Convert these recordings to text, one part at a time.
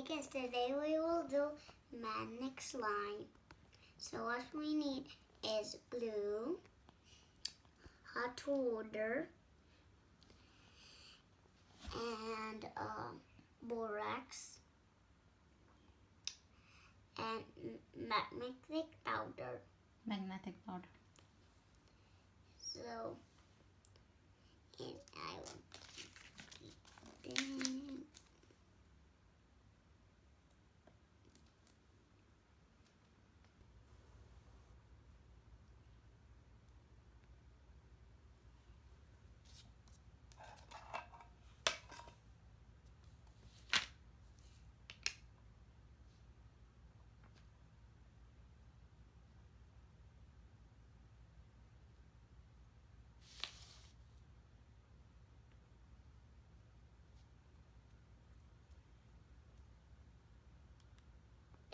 Hey guys, today we will do magnetic slime. So what we need is glue, hot water, and borax, and magnetic powder. Magnetic powder. So, and I will keep it.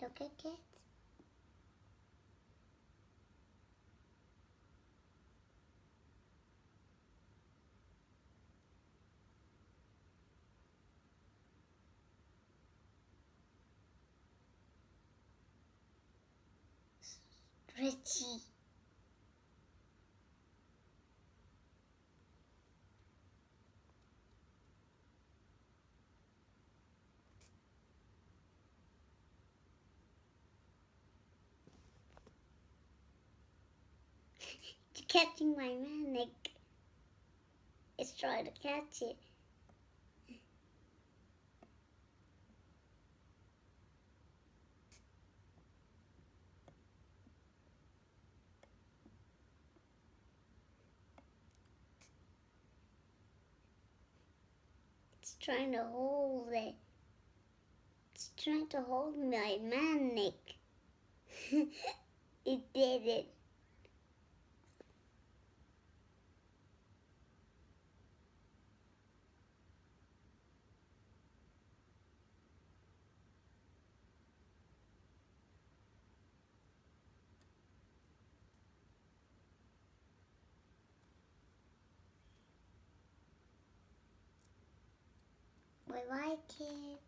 Look at it. Stretchy. It's catching my magnet. It's trying to catch it. It's trying to hold it. It's trying to hold my magnet. It did it. We like it.